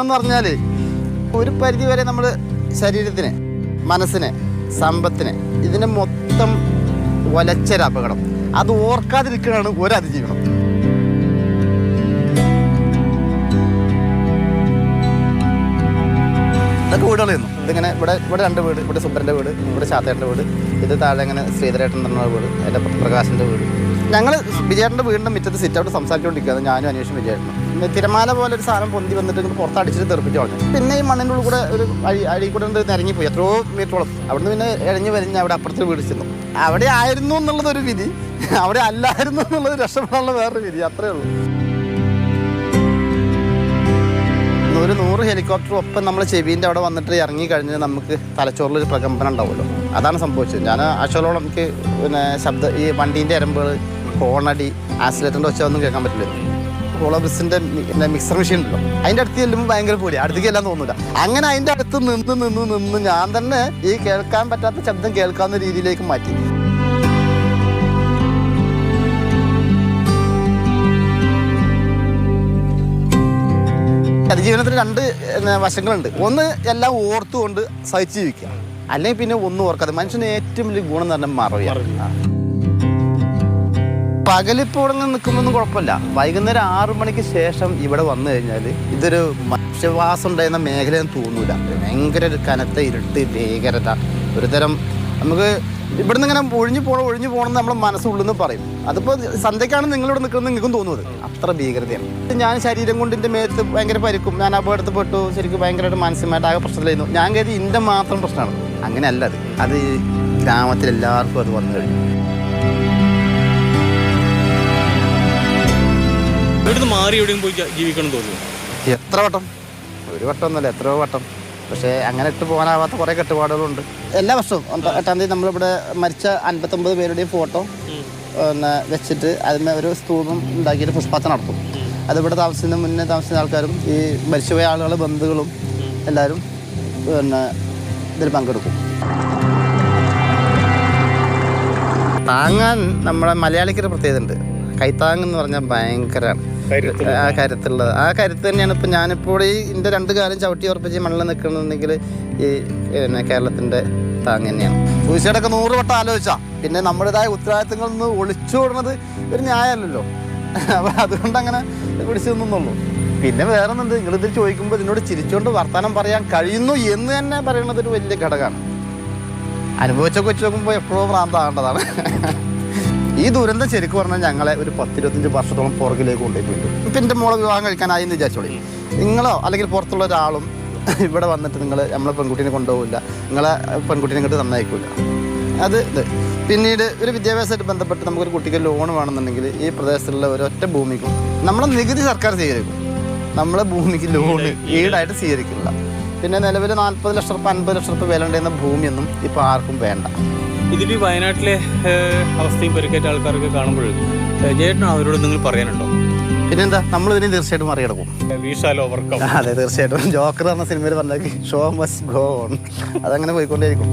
എന്ന് പറഞ്ഞാൽ ഒരു പരിധി വരെ നമ്മൾ ശരീരത്തിന്, മനസ്സിന്, സമ്പത്തിന് ഇതിനെ മൊത്തം വലച്ചൊരപകടം. അത് ഓർക്കാതിരിക്കുകയാണ് ഒരതിജീവനം. ഇതൊക്കെ വീടുകളായിരുന്നു. ഇതിങ്ങനെ ഇവിടെ 2 വീട്, ഇവിടെ സുബ്രൻ്റെ വീട്, ഇവിടെ ചാത്തേട്ടൻ്റെ വീട്, ഇത് താഴെ ഇങ്ങനെ ശ്രീധരേട്ടൻ പറഞ്ഞ വീട്, എൻ്റെ പ്രകാശിൻ്റെ വീട്. ഞങ്ങൾ വിജയേട്ടൻ്റെ വീടിൻ്റെ മുറ്റത്ത് സിറ്റ് ഔട്ട് സംസാരിച്ചുകൊണ്ടിരിക്കുകയാണ്, ഞാനും അന്വേഷിച്ചും വിജയേട്ടനും. തിരമാല പോലെ ഒരു സാധനം പൊന്തി വന്നിട്ട് ഇങ്ങനെ പുറത്തടിച്ചിട്ട് തെറിപ്പിച്ച് കളഞ്ഞു. പിന്നെ ഈ മണ്ണിൻ്റെ ഉള്ളിൽ കൂടെ ഒരു അഴി കൂടെ ഇറങ്ങിപ്പോയി എത്രയോ മീറ്ററോളം. അവിടുന്ന് പിന്നെ ഇഴഞ്ഞ് വരിഞ്ഞ് അവിടെ അപ്പുറത്ത് വീട് ചെന്നു. അവിടെ ആയിരുന്നു എന്നുള്ളതൊരു വിധി, അവിടെ അല്ലായിരുന്നു എന്നുള്ളത് രക്ഷപ്പെടാനുള്ള വേറൊരു വിധി, അത്രേ ഉള്ളൂ. ഒരു 100 ഹെലികോപ്റ്റർ ഒപ്പം നമ്മൾ ചെവീൻ്റെ അവിടെ വന്നിട്ട് ഇറങ്ങി കഴിഞ്ഞാൽ നമുക്ക് തലച്ചോറിലൊരു പ്രകമ്പനം ഉണ്ടാവുമല്ലോ. അതാണ് സംഭവിച്ചത്. ഞാൻ ആഴ്ചകളോളം എനിക്ക് പിന്നെ ഈ വണ്ടീൻ്റെ എരമ്പുകൾ, ഹോണടി, ആക്സിലേറ്ററിൻ്റെ ഒച്ച ഒന്നും കേൾക്കാൻ പറ്റില്ല. ഹോളോബിസിൻ്റെ മിക്സർ മെഷീൻ ഉണ്ടല്ലോ, അതിൻ്റെ അടുത്ത് ചെല്ലുമ്പോൾ ഭയങ്കര പേടി, അടുത്തേക്ക് എല്ലാം തോന്നില്ല. അങ്ങനെ അതിൻ്റെ അടുത്ത് നിന്ന് ഞാൻ തന്നെ ഈ കേൾക്കാൻ പറ്റാത്ത ശബ്ദം കേൾക്കാവുന്ന രീതിയിലേക്ക് മാറ്റി. അതിജീവനത്തിന് 2 വശങ്ങളുണ്ട്. ഒന്ന് എല്ലാം ഓർത്തുകൊണ്ട് സഹിച്ചു ജീവിക്കുക, അല്ലെങ്കിൽ പിന്നെ ഒന്നും ഓർക്കാതെ. മനുഷ്യന് ഏറ്റവും വലിയ ഗുണം എന്ന് പറഞ്ഞാൽ മറവിയാണ്. പകലിപ്പോൾ ഇവിടെ നിന്ന് നിൽക്കുമ്പോഴൊന്നും കുഴപ്പമില്ല. വൈകുന്നേരം 6 മണിക്ക് ശേഷം ഇവിടെ വന്നു കഴിഞ്ഞാൽ ഇതൊരു മനുഷ്യവാസം ഉണ്ടായിരുന്ന മേഖലയെന്ന് തോന്നൂല. ഭയങ്കര ഒരു കനത്ത ഇരുട്ട്, ഭീകരത, ഒരുതരം നമുക്ക് ഇവിടുന്ന് ഇങ്ങനെ ഒഴിഞ്ഞു പോകണമെന്ന് നമ്മളെ മനസ്സുള്ളിൽ പറയും. അതിപ്പോൾ സന്ധ്യക്കാണ് നിങ്ങളിവിടെ നിൽക്കുന്നത് നിങ്ങൾക്കും തോന്നുന്നത്. അത്ര ഭീകരതയാണ്. ഞാൻ ശരീരം കൊണ്ട് എൻ്റെ മേത്ത് ഭയങ്കര പരിക്കും, ഞാൻ അപകടത്തിൽ പെട്ടു, ശരിക്കും ഭയങ്കരമായിട്ട് മാനസികമായിട്ട് ആകെ പ്രശ്നത്തിലായിരുന്നു. ഞാൻ കരുതി എൻ്റെ മാത്രം പ്രശ്നമാണ്. അങ്ങനെയല്ല, അത് ഗ്രാമത്തിലെല്ലാവർക്കും അത് വന്നു കഴിഞ്ഞു. ഇവിടുന്ന് മാറി എവിടെയും പോയി ജീവിക്കണം തോന്നുന്നു. എത്ര വട്ടം, ഒരു വട്ടം ഒന്നുമല്ല, എത്രയോ വട്ടം. പക്ഷേ അങ്ങനെ ഇട്ട് പോകാനാവാത്ത കുറേ കെട്ടുപാടുകളുണ്ട്. എല്ലാ വർഷവും 8-ാം തീയതി നമ്മളിവിടെ മരിച്ച 59 പേരുടെയും ഫോട്ടോ പിന്നെ വെച്ചിട്ട് അതിന് ഒരു സ്തൂപം ഉണ്ടാക്കിയിട്ട് പുഷ്പാർച്ചന നടത്തും. അതിവിടെ മുന്നേ താമസിക്കുന്ന ആൾക്കാരും ഈ മരിച്ചുപോയ ആളുകളുടെ ബന്ധുക്കളും എല്ലാവരും പിന്നെ ഇതിൽ പങ്കെടുക്കും. താങ്ങാൻ നമ്മുടെ മലയാളിക്കൊരു പ്രത്യേകത ഉണ്ട്. കൈത്താങ്ങെന്ന് പറഞ്ഞാൽ ഭയങ്കരമാണ് ആ കരുത്തുള്ളത്. ആ കരുത്ത് തന്നെയാണ് ഇപ്പം ഞാനിപ്പോൾ എൻ്റെ 2 കാലം ചവിട്ടി ഉറപ്പിച്ച് മണ്ണിൽ നിൽക്കണമെന്നുണ്ടെങ്കിൽ ഈ പിന്നെ കേരളത്തിൻ്റെ താങ്ങ് തന്നെയാണ്. സൂയിസൈഡൊക്കെ 100 വട്ടം ആലോചിച്ചാൽ പിന്നെ നമ്മുടേതായ ഉത്തരവാദിത്തങ്ങളിൽ നിന്ന് ഒളിച്ചോടുന്നത് ഒരു ന്യായമല്ലല്ലോ. അപ്പോൾ അതുകൊണ്ട് അങ്ങനെ പിടിച്ചു നിന്നുള്ളൂ. പിന്നെ വേറെ ഒന്നുണ്ട്, നിങ്ങളിത് ചോദിക്കുമ്പോൾ ഇതിനോട് ചിരിച്ചുകൊണ്ട് വർത്തമാനം പറയാൻ കഴിയുന്നു എന്ന് തന്നെ പറയുന്നത് ഒരു വലിയ ഘടകമാണ്. അനുഭവിച്ചൊക്കെ വെച്ച് നോക്കുമ്പോൾ എപ്പോഴും ഭ്രാന്താകേണ്ടതാണ്. ഈ ദുരന്തം ശരിക്കും പറഞ്ഞാൽ ഞങ്ങളെ ഒരു 10-25 വർഷത്തോളം പുറകിലേക്ക് കൊണ്ടുപോയിട്ടുണ്ട്. ഇപ്പം എൻ്റെ മോളെ വിവാഹം കഴിക്കാനായി എന്ന് വിചാരിച്ചോളി, നിങ്ങളോ അല്ലെങ്കിൽ പുറത്തുള്ള ഒരാളും ഇവിടെ വന്നിട്ട് നിങ്ങൾ നമ്മളെ പെൺകുട്ടീനെ കൊണ്ടുപോകില്ല, നിങ്ങളെ പെൺകുട്ടീനെ ഇങ്ങോട്ട് നന്നായിക്കില്ല. ഇത് പിന്നീട് ഒരു വിദ്യാഭ്യാസമായിട്ട് ബന്ധപ്പെട്ട് നമുക്കൊരു കുട്ടിക്ക് ലോൺ വേണമെന്നുണ്ടെങ്കിൽ ഈ പ്രദേശത്തുള്ള ഒരൊറ്റ ഭൂമിക്കും നമ്മളെ നികുതി സർക്കാർ സ്വീകരിക്കും, നമ്മളെ ഭൂമിക്ക് ലോണ് ഈടായിട്ട് സ്വീകരിക്കില്ല. പിന്നെ നിലവിൽ 40 ലക്ഷം രൂപ 50 ലക്ഷം രൂപ വില ഉണ്ടായിരുന്ന ഭൂമിയൊന്നും ഇപ്പോൾ ആർക്കും വേണ്ട. ഇതിപ്പോൾ വയനാട്ടിലെ അവസ്ഥയും പരിക്കേറ്റ ആൾക്കാരൊക്കെ കാണുമ്പോൾ ജയേട്ടനോ അവരോട് നിങ്ങൾ പറയാനുണ്ടോ? പിന്നെന്താ, നമ്മളിതിനെ തീർച്ചയായിട്ടും മറികടക്കും. അതെ, തീർച്ചയായിട്ടും. ജോക്കർ എന്ന സിനിമയിൽ പറഞ്ഞാൽ ഷോ മസ്റ്റ് ഗോ ഓൺ, അതങ്ങനെ പോയിക്കൊണ്ടേയിരിക്കും.